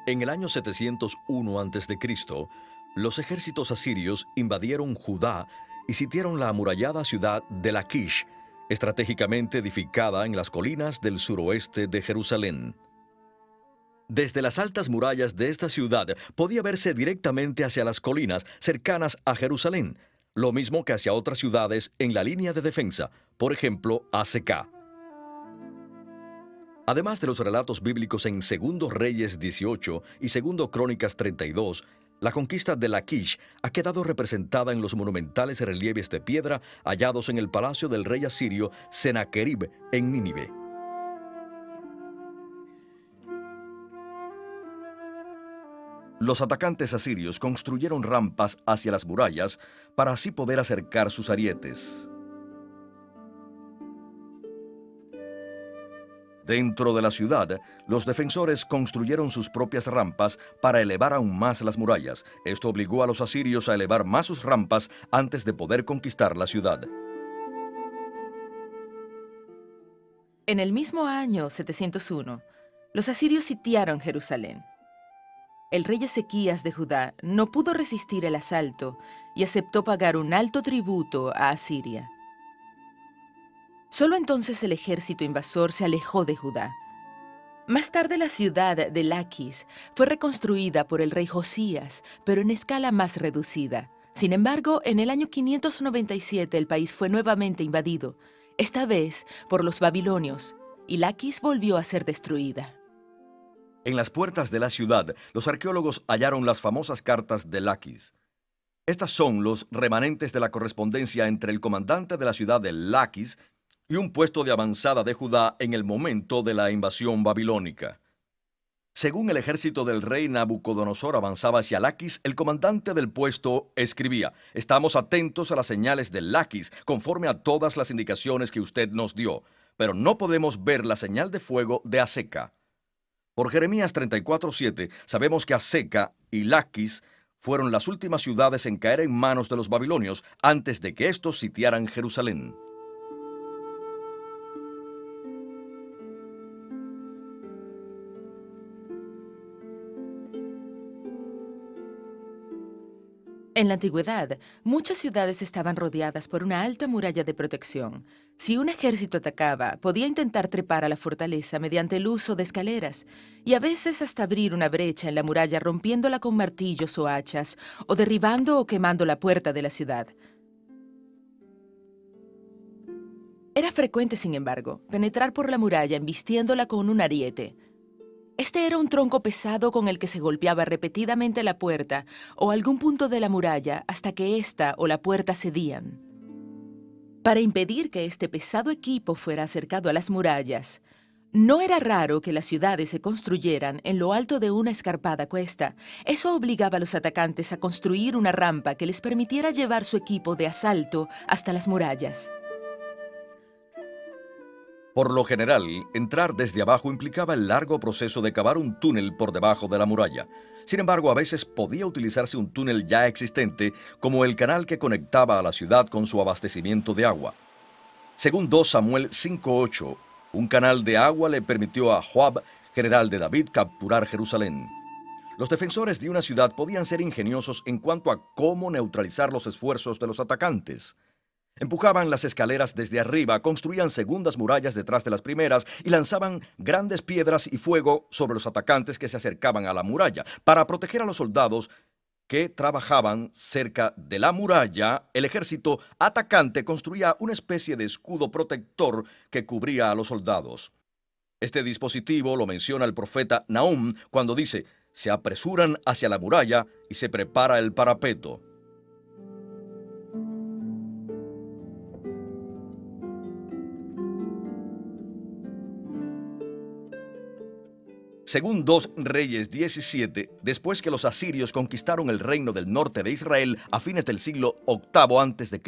En el año 701 a.C., los ejércitos asirios invadieron Judá y sitiaron la amurallada ciudad de Laquish, estratégicamente edificada en las colinas del suroeste de Jerusalén. Desde las altas murallas de esta ciudad podía verse directamente hacia las colinas cercanas a Jerusalén, lo mismo que hacia otras ciudades en la línea de defensa, por ejemplo, Azekah. Además de los relatos bíblicos en 2 Reyes 18 y 2 Crónicas 32, la conquista de Laquish ha quedado representada en los monumentales relieves de piedra hallados en el palacio del rey asirio Sennacherib en Nínive. Los atacantes asirios construyeron rampas hacia las murallas para así poder acercar sus arietes. Dentro de la ciudad, los defensores construyeron sus propias rampas para elevar aún más las murallas. Esto obligó a los asirios a elevar más sus rampas antes de poder conquistar la ciudad. En el mismo año 701, los asirios sitiaron Jerusalén. El rey Ezequías de Judá no pudo resistir el asalto y aceptó pagar un alto tributo a Asiria. Solo entonces el ejército invasor se alejó de Judá. Más tarde la ciudad de Laquis fue reconstruida por el rey Josías, pero en escala más reducida. Sin embargo, en el año 597 el país fue nuevamente invadido, esta vez por los babilonios, y Laquis volvió a ser destruida. En las puertas de la ciudad, los arqueólogos hallaron las famosas cartas de Laquis. Estas son los remanentes de la correspondencia entre el comandante de la ciudad de Laquis y un puesto de avanzada de Judá en el momento de la invasión babilónica. Según el ejército del rey Nabucodonosor avanzaba hacia Laquis, el comandante del puesto escribía: «Estamos atentos a las señales de Laquis, conforme a todas las indicaciones que usted nos dio, pero no podemos ver la señal de fuego de Azekah». Por Jeremías 34:7 sabemos que Azekah y Laquis fueron las últimas ciudades en caer en manos de los babilonios antes de que estos sitiaran Jerusalén. En la antigüedad, muchas ciudades estaban rodeadas por una alta muralla de protección. Si un ejército atacaba, podía intentar trepar a la fortaleza mediante el uso de escaleras, y a veces hasta abrir una brecha en la muralla rompiéndola con martillos o hachas, o derribando o quemando la puerta de la ciudad. Era frecuente, sin embargo, penetrar por la muralla embistiéndola con un ariete. Este era un tronco pesado con el que se golpeaba repetidamente la puerta o algún punto de la muralla hasta que ésta o la puerta cedían. Para impedir que este pesado equipo fuera acercado a las murallas, no era raro que las ciudades se construyeran en lo alto de una escarpada cuesta. Eso obligaba a los atacantes a construir una rampa que les permitiera llevar su equipo de asalto hasta las murallas. Por lo general, entrar desde abajo implicaba el largo proceso de cavar un túnel por debajo de la muralla. Sin embargo, a veces podía utilizarse un túnel ya existente, como el canal que conectaba a la ciudad con su abastecimiento de agua. Según 2 Samuel 5:8, un canal de agua le permitió a Joab, general de David, capturar Jerusalén. Los defensores de una ciudad podían ser ingeniosos en cuanto a cómo neutralizar los esfuerzos de los atacantes. Empujaban las escaleras desde arriba, construían segundas murallas detrás de las primeras y lanzaban grandes piedras y fuego sobre los atacantes que se acercaban a la muralla. Para proteger a los soldados que trabajaban cerca de la muralla, el ejército atacante construía una especie de escudo protector que cubría a los soldados. Este dispositivo lo menciona el profeta Nahum cuando dice: «Se apresuran hacia la muralla y se prepara el parapeto». Según 2 Reyes 17, después que los asirios conquistaron el reino del norte de Israel a fines del siglo VIII a.C.,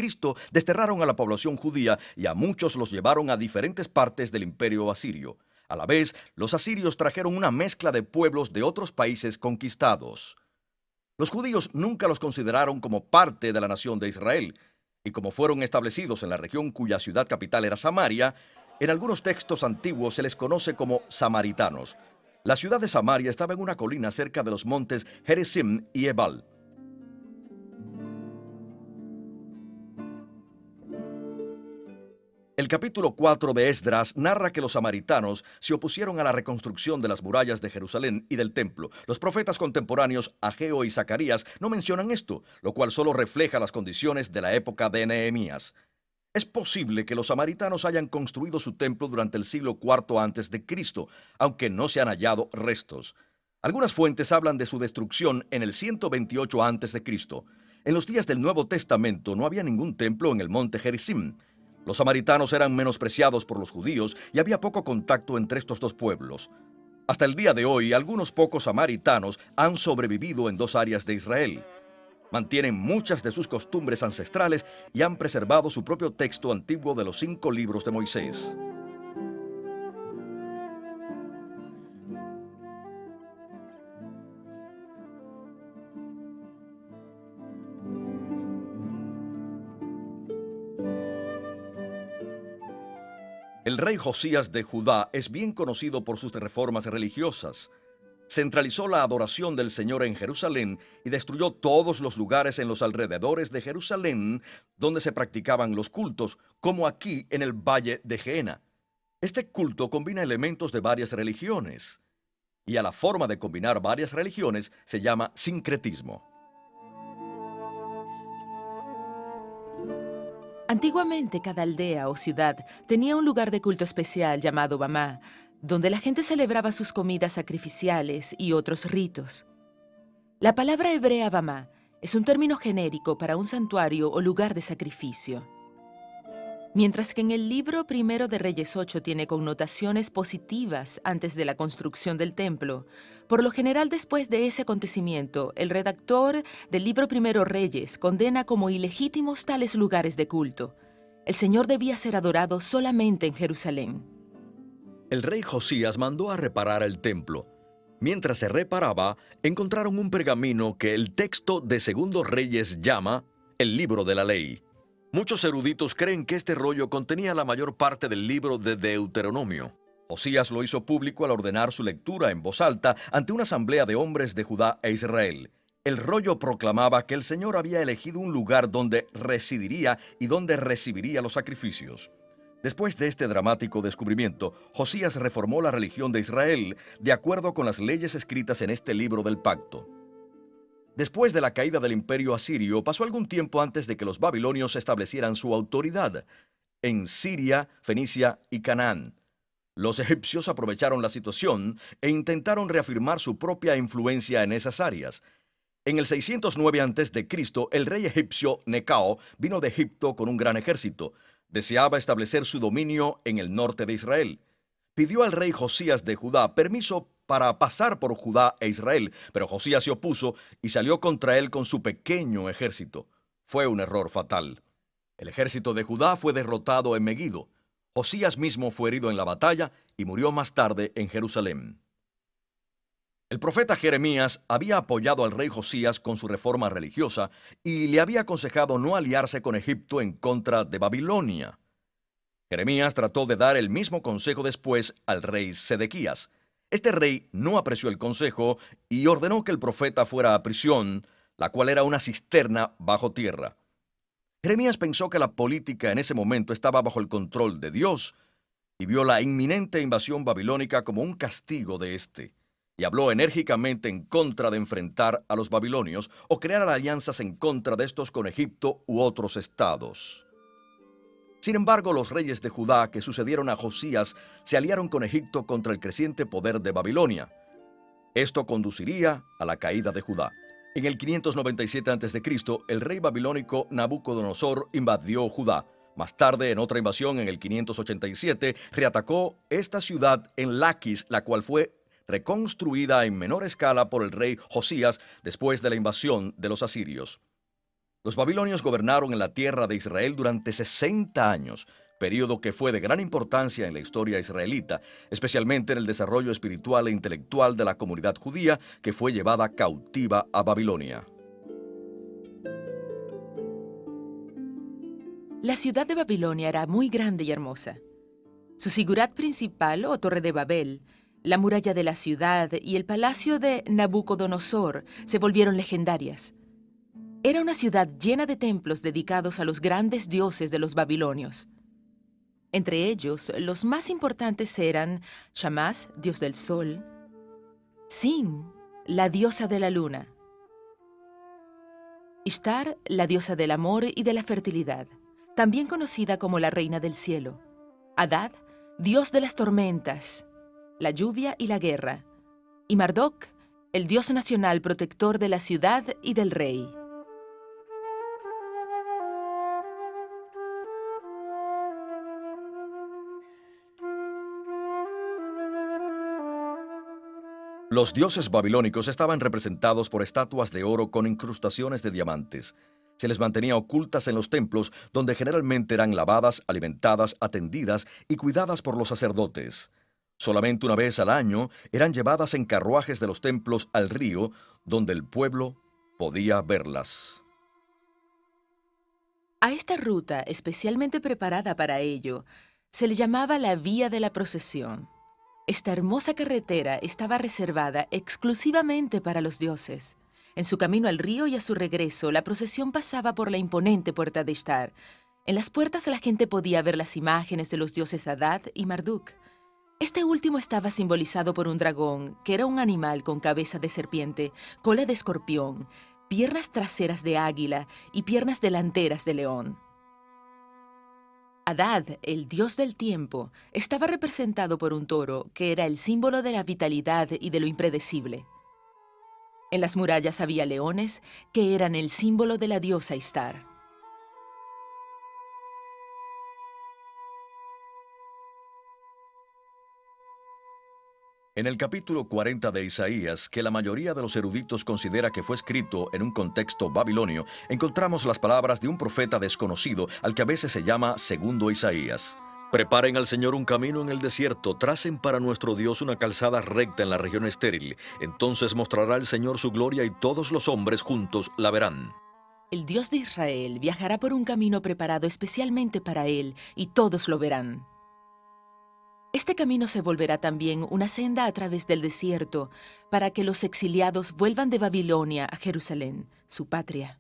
desterraron a la población judía y a muchos los llevaron a diferentes partes del imperio asirio. A la vez, los asirios trajeron una mezcla de pueblos de otros países conquistados. Los judíos nunca los consideraron como parte de la nación de Israel, y como fueron establecidos en la región cuya ciudad capital era Samaria, en algunos textos antiguos se les conoce como samaritanos. La ciudad de Samaria estaba en una colina cerca de los montes Gerizim y Ebal. El capítulo 4 de Esdras narra que los samaritanos se opusieron a la reconstrucción de las murallas de Jerusalén y del templo. Los profetas contemporáneos Ageo y Zacarías no mencionan esto, lo cual solo refleja las condiciones de la época de Nehemías. Es posible que los samaritanos hayan construido su templo durante el siglo IV antes de Cristo, aunque no se han hallado restos. Algunas fuentes hablan de su destrucción en el 128 antes de Cristo. En los días del Nuevo Testamento no había ningún templo en el monte Gerizim. Los samaritanos eran menospreciados por los judíos y había poco contacto entre estos dos pueblos. Hasta el día de hoy, algunos pocos samaritanos han sobrevivido en dos áreas de Israel. Mantienen muchas de sus costumbres ancestrales y han preservado su propio texto antiguo de los 5 libros de Moisés. El rey Josías de Judá es bien conocido por sus reformas religiosas. Centralizó la adoración del Señor en Jerusalén y destruyó todos los lugares en los alrededores de Jerusalén donde se practicaban los cultos, como aquí en el valle de Gehenna. Este culto combina elementos de varias religiones, y a la forma de combinar varias religiones se llama sincretismo. Antiguamente cada aldea o ciudad tenía un lugar de culto especial llamado Bamá, donde la gente celebraba sus comidas sacrificiales y otros ritos. La palabra hebrea Bamá es un término genérico para un santuario o lugar de sacrificio. Mientras que en el libro primero de Reyes 8 tiene connotaciones positivas antes de la construcción del templo, por lo general después de ese acontecimiento, el redactor del libro primero Reyes condena como ilegítimos tales lugares de culto. El Señor debía ser adorado solamente en Jerusalén. El rey Josías mandó a reparar el templo. Mientras se reparaba, encontraron un pergamino que el texto de Segundo Reyes llama el libro de la ley. Muchos eruditos creen que este rollo contenía la mayor parte del libro de Deuteronomio. Josías lo hizo público al ordenar su lectura en voz alta ante una asamblea de hombres de Judá e Israel. El rollo proclamaba que el Señor había elegido un lugar donde residiría y donde recibiría los sacrificios. Después de este dramático descubrimiento, Josías reformó la religión de Israel de acuerdo con las leyes escritas en este libro del pacto. Después de la caída del imperio asirio, pasó algún tiempo antes de que los babilonios establecieran su autoridad en Siria, Fenicia y Canaán. Los egipcios aprovecharon la situación e intentaron reafirmar su propia influencia en esas áreas. En el 609 a.C., el rey egipcio Necao vino de Egipto con un gran ejército. Deseaba establecer su dominio en el norte de Israel. Pidió al rey Josías de Judá permiso para pasar por Judá e Israel, pero Josías se opuso y salió contra él con su pequeño ejército. Fue un error fatal. El ejército de Judá fue derrotado en Megido. Josías mismo fue herido en la batalla y murió más tarde en Jerusalén. El profeta Jeremías había apoyado al rey Josías con su reforma religiosa y le había aconsejado no aliarse con Egipto en contra de Babilonia. Jeremías trató de dar el mismo consejo después al rey Sedequías. Este rey no apreció el consejo y ordenó que el profeta fuera a prisión, la cual era una cisterna bajo tierra. Jeremías pensó que la política en ese momento estaba bajo el control de Dios y vio la inminente invasión babilónica como un castigo de éste, y habló enérgicamente en contra de enfrentar a los babilonios o crear alianzas en contra de estos con Egipto u otros estados. Sin embargo, los reyes de Judá que sucedieron a Josías se aliaron con Egipto contra el creciente poder de Babilonia. Esto conduciría a la caída de Judá. En el 597 a.C., el rey babilónico Nabucodonosor invadió Judá. Más tarde, en otra invasión en el 587, reatacó esta ciudad en Laquis, la cual fue reconstruida en menor escala por el rey Josías después de la invasión de los asirios. Los babilonios gobernaron en la tierra de Israel durante 60 años, período que fue de gran importancia en la historia israelita, especialmente en el desarrollo espiritual e intelectual de la comunidad judía que fue llevada cautiva a Babilonia. La ciudad de Babilonia era muy grande y hermosa. Su sigurat principal, o Torre de Babel, La muralla de la ciudad y el palacio de Nabucodonosor se volvieron legendarias. Era una ciudad llena de templos dedicados a los grandes dioses de los babilonios. Entre ellos, los más importantes eran Shamash, dios del sol; Sin, la diosa de la luna; Ishtar, la diosa del amor y de la fertilidad, también conocida como la reina del cielo; Adad, dios de las tormentas, la lluvia y la guerra; y Marduk, el dios nacional protector de la ciudad y del rey. Los dioses babilónicos estaban representados por estatuas de oro con incrustaciones de diamantes. Se les mantenía ocultas en los templos, donde generalmente eran lavadas, alimentadas, atendidas y cuidadas por los sacerdotes. Solamente una vez al año eran llevadas en carruajes de los templos al río, donde el pueblo podía verlas. A esta ruta, especialmente preparada para ello, se le llamaba la Vía de la Procesión. Esta hermosa carretera estaba reservada exclusivamente para los dioses. En su camino al río y a su regreso, la procesión pasaba por la imponente puerta de Ishtar. En las puertas la gente podía ver las imágenes de los dioses Adad y Marduk. Este último estaba simbolizado por un dragón, que era un animal con cabeza de serpiente, cola de escorpión, piernas traseras de águila y piernas delanteras de león. Adad, el dios del tiempo, estaba representado por un toro, que era el símbolo de la vitalidad y de lo impredecible. En las murallas había leones, que eran el símbolo de la diosa Ishtar. En el capítulo 40 de Isaías, que la mayoría de los eruditos considera que fue escrito en un contexto babilonio, encontramos las palabras de un profeta desconocido, al que a veces se llama Segundo Isaías. Preparen al Señor un camino en el desierto, tracen para nuestro Dios una calzada recta en la región estéril. Entonces mostrará el Señor su gloria y todos los hombres juntos la verán. El Dios de Israel viajará por un camino preparado especialmente para él, y todos lo verán. Este camino se volverá también una senda a través del desierto, para que los exiliados vuelvan de Babilonia a Jerusalén, su patria.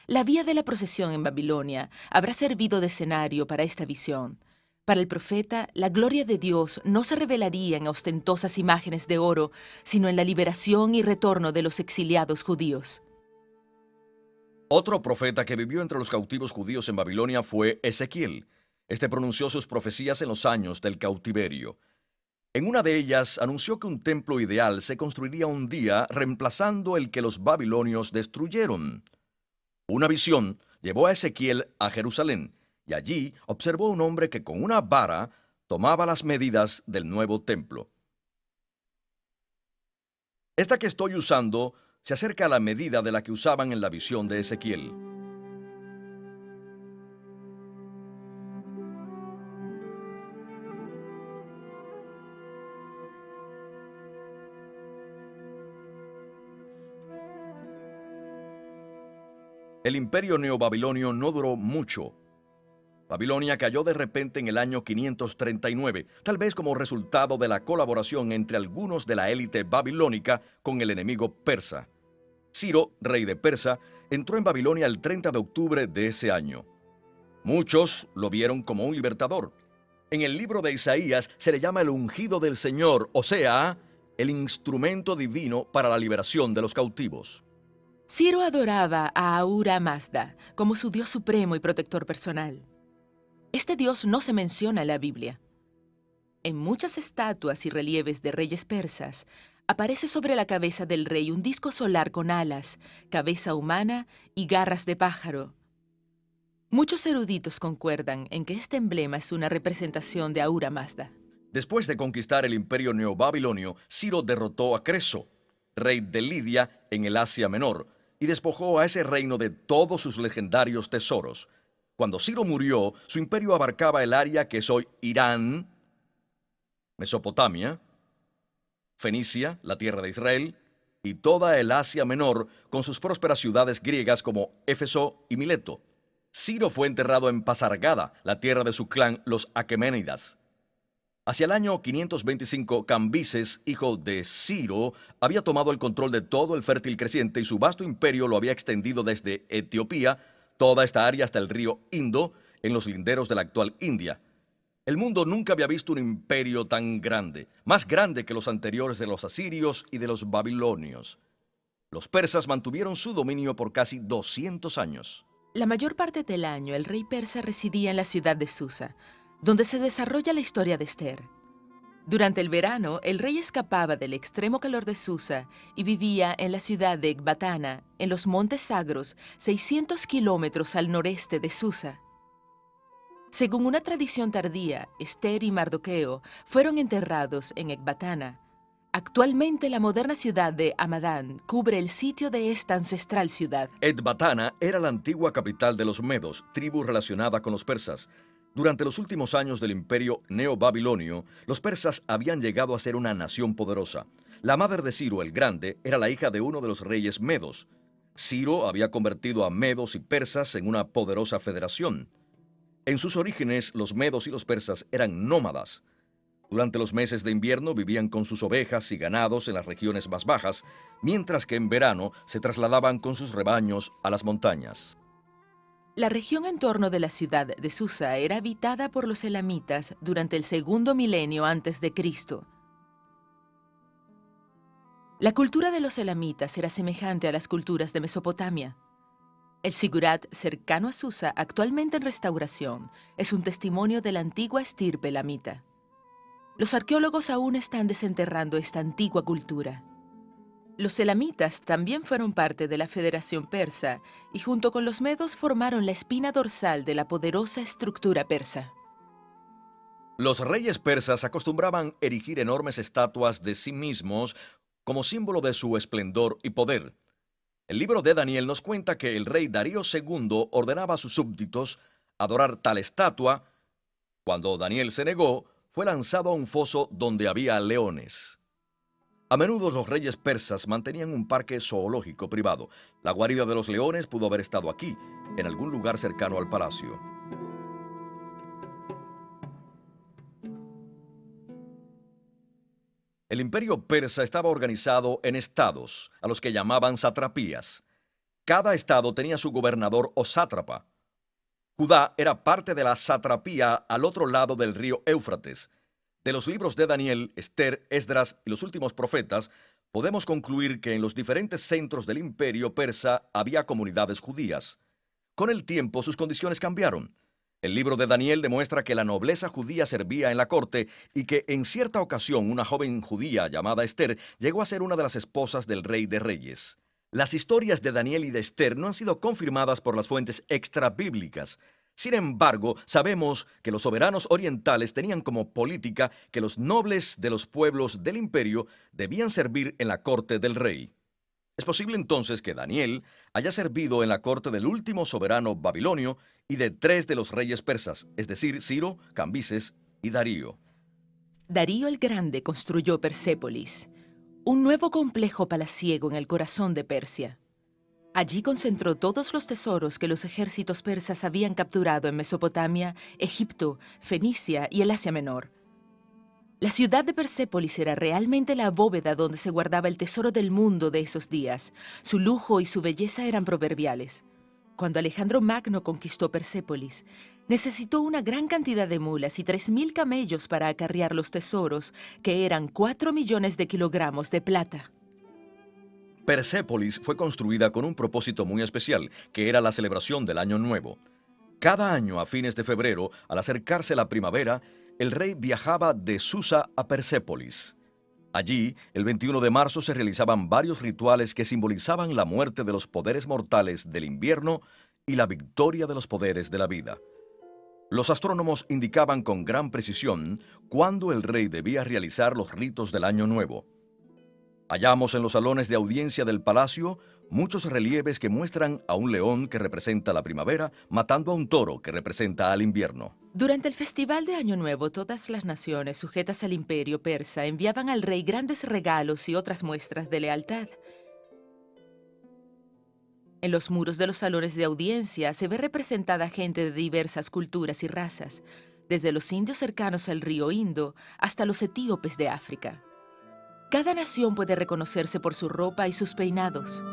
La vía de la procesión en Babilonia habrá servido de escenario para esta visión. Para el profeta, la gloria de Dios no se revelaría en ostentosas imágenes de oro, sino en la liberación y retorno de los exiliados judíos. Otro profeta que vivió entre los cautivos judíos en Babilonia fue Ezequiel. Este pronunció sus profecías en los años del cautiverio. En una de ellas anunció que un templo ideal se construiría un día reemplazando el que los babilonios destruyeron. Una visión llevó a Ezequiel a Jerusalén, y allí observó un hombre que con una vara tomaba las medidas del nuevo templo. Esta que estoy usando se acerca a la medida de la que usaban en la visión de Ezequiel. El imperio neobabilonio no duró mucho. Babilonia cayó de repente en el año 539, tal vez como resultado de la colaboración entre algunos de la élite babilónica con el enemigo persa. Ciro, rey de Persa, entró en Babilonia el 30 de octubre de ese año. Muchos lo vieron como un libertador. En el libro de Isaías se le llama el ungido del Señor, o sea, el instrumento divino para la liberación de los cautivos. Ciro adoraba a Ahura Mazda como su dios supremo y protector personal. Este dios no se menciona en la Biblia. En muchas estatuas y relieves de reyes persas, aparece sobre la cabeza del rey un disco solar con alas, cabeza humana y garras de pájaro. Muchos eruditos concuerdan en que este emblema es una representación de Ahura Mazda. Después de conquistar el imperio neobabilonio, Ciro derrotó a Creso, rey de Lidia en el Asia Menor, y despojó a ese reino de todos sus legendarios tesoros. Cuando Ciro murió, su imperio abarcaba el área que es hoy Irán, Mesopotamia, Fenicia, la tierra de Israel, y toda el Asia Menor, con sus prósperas ciudades griegas como Éfeso y Mileto. Ciro fue enterrado en Pasargada, la tierra de su clan, los Aqueménidas. Hacia el año 525, Cambises, hijo de Ciro, había tomado el control de todo el fértil creciente y su vasto imperio lo había extendido desde Etiopía, toda esta área hasta el río Indo, en los linderos de la actual India. El mundo nunca había visto un imperio tan grande, más grande que los anteriores de los asirios y de los babilonios. Los persas mantuvieron su dominio por casi 200 años. La mayor parte del año el rey persa residía en la ciudad de Susa, donde se desarrolla la historia de Esther. Durante el verano, el rey escapaba del extremo calor de Susa y vivía en la ciudad de Ecbatana, en los Montes Sagros, 600 kilómetros al noreste de Susa. Según una tradición tardía, Esther y Mardoqueo fueron enterrados en Ecbatana. Actualmente la moderna ciudad de Hamadán cubre el sitio de esta ancestral ciudad. Ecbatana era la antigua capital de los medos, tribu relacionada con los persas. Durante los últimos años del imperio neobabilonio, los persas habían llegado a ser una nación poderosa. La madre de Ciro el Grande era la hija de uno de los reyes medos. Ciro había convertido a medos y persas en una poderosa federación. En sus orígenes, los medos y los persas eran nómadas. Durante los meses de invierno vivían con sus ovejas y ganados en las regiones más bajas, mientras que en verano se trasladaban con sus rebaños a las montañas. La región en torno de la ciudad de Susa era habitada por los elamitas durante el segundo milenio antes de Cristo. La cultura de los elamitas era semejante a las culturas de Mesopotamia. El Sigurat, cercano a Susa, actualmente en restauración, es un testimonio de la antigua estirpe elamita. Los arqueólogos aún están desenterrando esta antigua cultura. Los elamitas también fueron parte de la Federación Persa y junto con los medos formaron la espina dorsal de la poderosa estructura persa. Los reyes persas acostumbraban erigir enormes estatuas de sí mismos como símbolo de su esplendor y poder. El libro de Daniel nos cuenta que el rey Darío II ordenaba a sus súbditos adorar tal estatua. Cuando Daniel se negó, fue lanzado a un foso donde había leones. A menudo los reyes persas mantenían un parque zoológico privado. La guarida de los leones pudo haber estado aquí, en algún lugar cercano al palacio. El imperio persa estaba organizado en estados, a los que llamaban satrapías. Cada estado tenía su gobernador o sátrapa. Judá era parte de la satrapía al otro lado del río Éufrates. De los libros de Daniel, Esther, Esdras y los últimos profetas, podemos concluir que en los diferentes centros del imperio persa había comunidades judías. Con el tiempo sus condiciones cambiaron. El libro de Daniel demuestra que la nobleza judía servía en la corte y que en cierta ocasión una joven judía llamada Esther llegó a ser una de las esposas del rey de reyes. Las historias de Daniel y de Esther no han sido confirmadas por las fuentes extrabíblicas. Sin embargo, sabemos que los soberanos orientales tenían como política que los nobles de los pueblos del imperio debían servir en la corte del rey. Es posible entonces que Daniel haya servido en la corte del último soberano babilonio y de 3 de los reyes persas, es decir, Ciro, Cambises y Darío. Darío el Grande construyó Persépolis, un nuevo complejo palaciego en el corazón de Persia. Allí concentró todos los tesoros que los ejércitos persas habían capturado en Mesopotamia, Egipto, Fenicia y el Asia Menor. La ciudad de Persépolis era realmente la bóveda donde se guardaba el tesoro del mundo de esos días. Su lujo y su belleza eran proverbiales. Cuando Alejandro Magno conquistó Persépolis, necesitó una gran cantidad de mulas y 3.000 camellos para acarrear los tesoros, que eran 4 millones de kilogramos de plata. Persépolis fue construida con un propósito muy especial, que era la celebración del Año Nuevo. Cada año, a fines de febrero, al acercarse la primavera, el rey viajaba de Susa a Persépolis. Allí, el 21 de marzo se realizaban varios rituales que simbolizaban la muerte de los poderes mortales del invierno y la victoria de los poderes de la vida. Los astrónomos indicaban con gran precisión cuándo el rey debía realizar los ritos del Año Nuevo. Hallamos en los salones de audiencia del palacio muchos relieves que muestran a un león que representa la primavera matando a un toro que representa al invierno. Durante el festival de Año Nuevo, todas las naciones sujetas al imperio persa enviaban al rey grandes regalos y otras muestras de lealtad. En los muros de los salones de audiencia se ve representada gente de diversas culturas y razas. desde los indios cercanos al río Indo hasta los etíopes de África. Cada nación puede reconocerse por su ropa y sus peinados.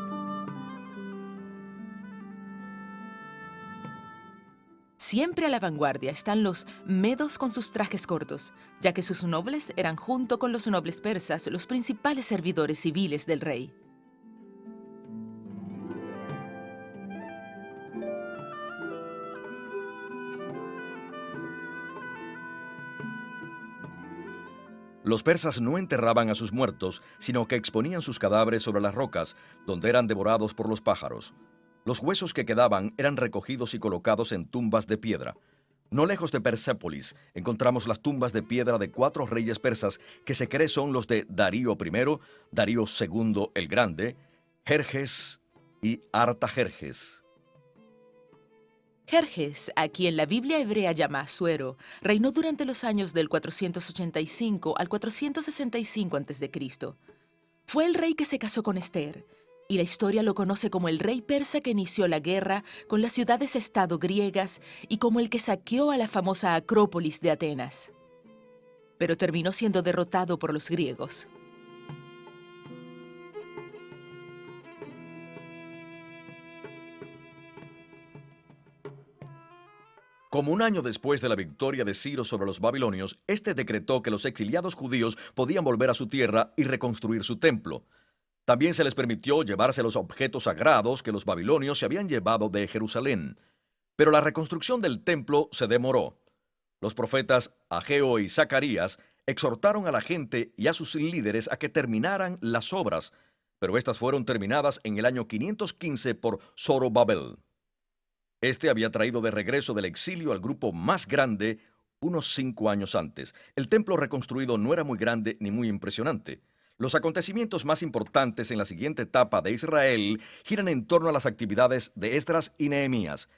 Siempre a la vanguardia están los medos con sus trajes cortos, ya que sus nobles eran junto con los nobles persas los principales servidores civiles del rey. Los persas no enterraban a sus muertos, sino que exponían sus cadáveres sobre las rocas, donde eran devorados por los pájaros. Los huesos que quedaban eran recogidos y colocados en tumbas de piedra. No lejos de Persépolis encontramos las tumbas de piedra de 4 reyes persas que se cree son los de Darío I, Darío II el Grande, Jerjes y Artajerjes. Jerjes, a quien la Biblia hebrea llama Asuero, reinó durante los años del 485 al 465 a.C. Fue el rey que se casó con Esther, y la historia lo conoce como el rey persa que inició la guerra con las ciudades-estado griegas y como el que saqueó a la famosa Acrópolis de Atenas. Pero terminó siendo derrotado por los griegos. Como un año después de la victoria de Ciro sobre los babilonios, este decretó que los exiliados judíos podían volver a su tierra y reconstruir su templo. También se les permitió llevarse los objetos sagrados que los babilonios se habían llevado de Jerusalén. Pero la reconstrucción del templo se demoró. Los profetas Ageo y Zacarías exhortaron a la gente y a sus líderes a que terminaran las obras, pero estas fueron terminadas en el año 515 por Zorobabel. Este había traído de regreso del exilio al grupo más grande unos 5 años antes. El templo reconstruido no era muy grande ni muy impresionante. Los acontecimientos más importantes en la siguiente etapa de Israel giran en torno a las actividades de Esdras y Nehemías.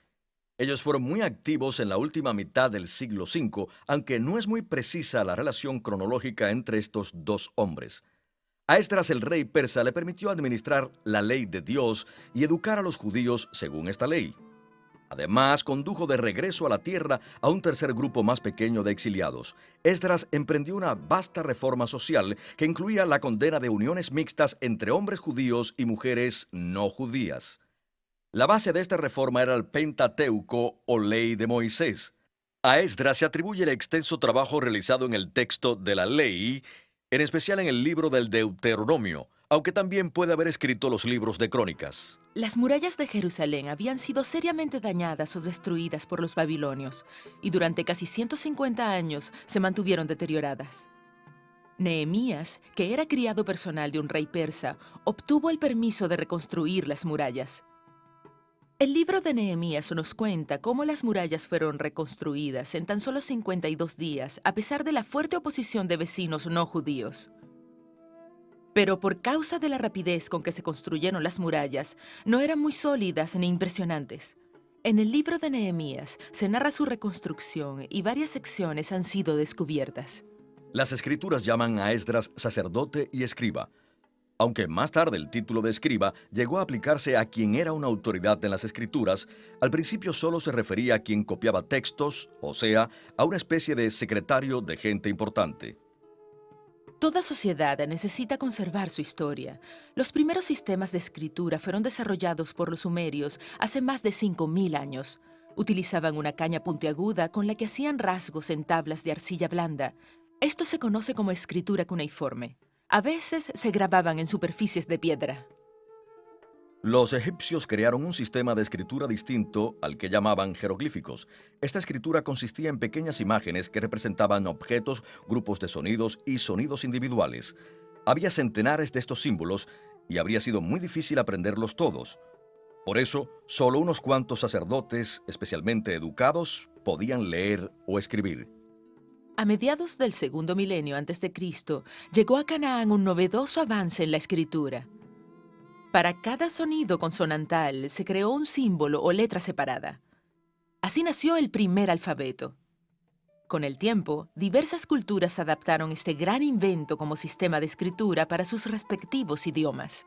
Ellos fueron muy activos en la última mitad del siglo V, aunque no es muy precisa la relación cronológica entre estos dos hombres. A Esdras el rey persa le permitió administrar la ley de Dios y educar a los judíos según esta ley. Además, condujo de regreso a la tierra a un tercer grupo más pequeño de exiliados. Esdras emprendió una vasta reforma social que incluía la condena de uniones mixtas entre hombres judíos y mujeres no judías. La base de esta reforma era el Pentateuco o Ley de Moisés. A Esdras se atribuye el extenso trabajo realizado en el texto de la ley, en especial en el libro del Deuteronomio, aunque también puede haber escrito los libros de crónicas. Las murallas de Jerusalén habían sido seriamente dañadas o destruidas por los babilonios, y durante casi 150 años se mantuvieron deterioradas. Nehemías, que era criado personal de un rey persa, obtuvo el permiso de reconstruir las murallas. El libro de Nehemías nos cuenta cómo las murallas fueron reconstruidas en tan solo 52 días, a pesar de la fuerte oposición de vecinos no judíos. Pero por causa de la rapidez con que se construyeron las murallas, no eran muy sólidas ni impresionantes. En el libro de Nehemías se narra su reconstrucción y varias secciones han sido descubiertas. Las escrituras llaman a Esdras sacerdote y escriba. Aunque más tarde el título de escriba llegó a aplicarse a quien era una autoridad en las escrituras, al principio solo se refería a quien copiaba textos, o sea, a una especie de secretario de gente importante. Toda sociedad necesita conservar su historia. Los primeros sistemas de escritura fueron desarrollados por los sumerios hace más de 5000 años. Utilizaban una caña puntiaguda con la que hacían rasgos en tablas de arcilla blanda. Esto se conoce como escritura cuneiforme. A veces se grababan en superficies de piedra. Los egipcios crearon un sistema de escritura distinto al que llamaban jeroglíficos. Esta escritura consistía en pequeñas imágenes que representaban objetos, grupos de sonidos y sonidos individuales. Había centenares de estos símbolos y habría sido muy difícil aprenderlos todos. Por eso, solo unos cuantos sacerdotes, especialmente educados, podían leer o escribir. A mediados del segundo milenio antes de Cristo, llegó a Canaán un novedoso avance en la escritura. Para cada sonido consonantal se creó un símbolo o letra separada. Así nació el primer alfabeto. Con el tiempo, diversas culturas adaptaron este gran invento como sistema de escritura para sus respectivos idiomas.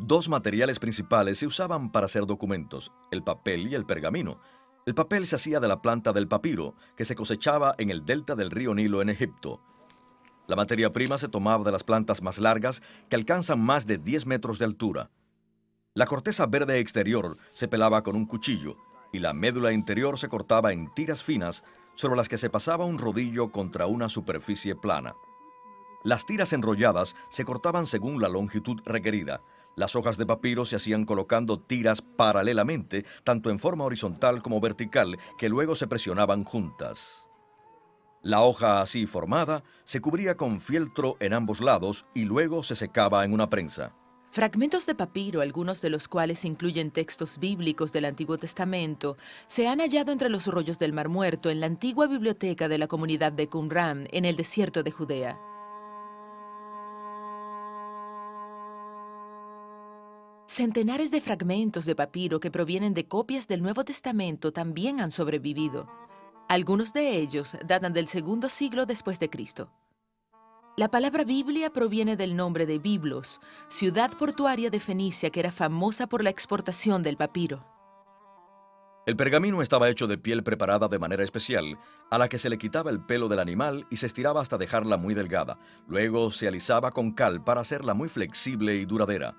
Dos materiales principales se usaban para hacer documentos, el papel y el pergamino. El papel se hacía de la planta del papiro, que se cosechaba en el delta del río Nilo en Egipto. La materia prima se tomaba de las plantas más largas, que alcanzan más de 10 metros de altura. La corteza verde exterior se pelaba con un cuchillo, y la médula interior se cortaba en tiras finas, sobre las que se pasaba un rodillo contra una superficie plana. Las tiras enrolladas se cortaban según la longitud requerida. Las hojas de papiro se hacían colocando tiras paralelamente, tanto en forma horizontal como vertical, que luego se presionaban juntas. La hoja así formada se cubría con fieltro en ambos lados y luego se secaba en una prensa. Fragmentos de papiro, algunos de los cuales incluyen textos bíblicos del Antiguo Testamento, se han hallado entre los rollos del Mar Muerto en la antigua biblioteca de la comunidad de Qumran, en el desierto de Judea. Centenares de fragmentos de papiro que provienen de copias del Nuevo Testamento también han sobrevivido. Algunos de ellos datan del segundo siglo después de Cristo. La palabra Biblia proviene del nombre de Biblos, ciudad portuaria de Fenicia que era famosa por la exportación del papiro. El pergamino estaba hecho de piel preparada de manera especial, a la que se le quitaba el pelo del animal y se estiraba hasta dejarla muy delgada. Luego se alisaba con cal para hacerla muy flexible y duradera.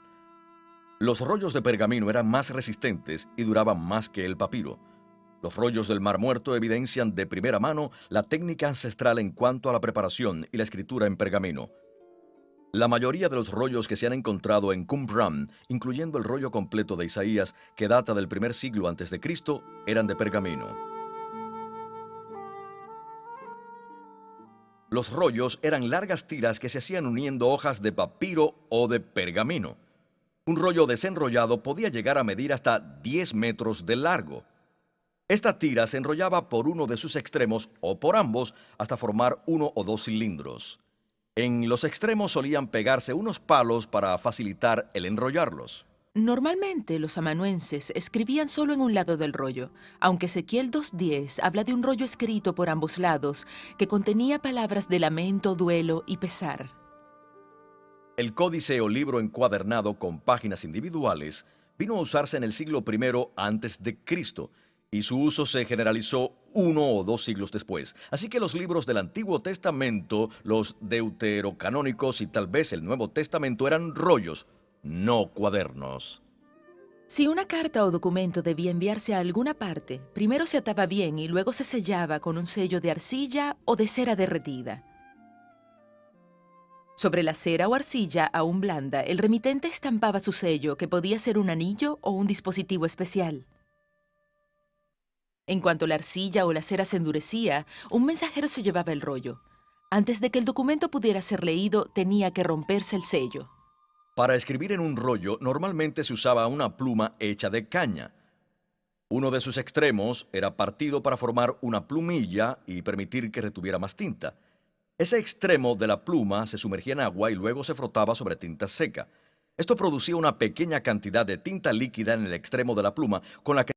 Los rollos de pergamino eran más resistentes y duraban más que el papiro. Los rollos del Mar Muerto evidencian de primera mano la técnica ancestral en cuanto a la preparación y la escritura en pergamino. La mayoría de los rollos que se han encontrado en Qumran, incluyendo el rollo completo de Isaías, que data del primer siglo antes de Cristo, eran de pergamino. Los rollos eran largas tiras que se hacían uniendo hojas de papiro o de pergamino. Un rollo desenrollado podía llegar a medir hasta 10 metros de largo. Esta tira se enrollaba por uno de sus extremos o por ambos hasta formar uno o dos cilindros. En los extremos solían pegarse unos palos para facilitar el enrollarlos. Normalmente los amanuenses escribían solo en un lado del rollo, aunque Ezequiel 2:10 habla de un rollo escrito por ambos lados que contenía palabras de lamento, duelo y pesar. El códice o libro encuadernado con páginas individuales vino a usarse en el siglo I antes de Cristo, y su uso se generalizó 1 o 2 siglos después. Así que los libros del Antiguo Testamento, los deuterocanónicos y tal vez el Nuevo Testamento eran rollos, no cuadernos. Si una carta o documento debía enviarse a alguna parte, primero se ataba bien y luego se sellaba con un sello de arcilla o de cera derretida. Sobre la cera o arcilla aún blanda, el remitente estampaba su sello, que podía ser un anillo o un dispositivo especial. En cuanto la arcilla o la cera se endurecía, un mensajero se llevaba el rollo. Antes de que el documento pudiera ser leído, tenía que romperse el sello. Para escribir en un rollo, normalmente se usaba una pluma hecha de caña. Uno de sus extremos era partido para formar una plumilla y permitir que retuviera más tinta. Ese extremo de la pluma se sumergía en agua y luego se frotaba sobre tinta seca. Esto producía una pequeña cantidad de tinta líquida en el extremo de la pluma con la que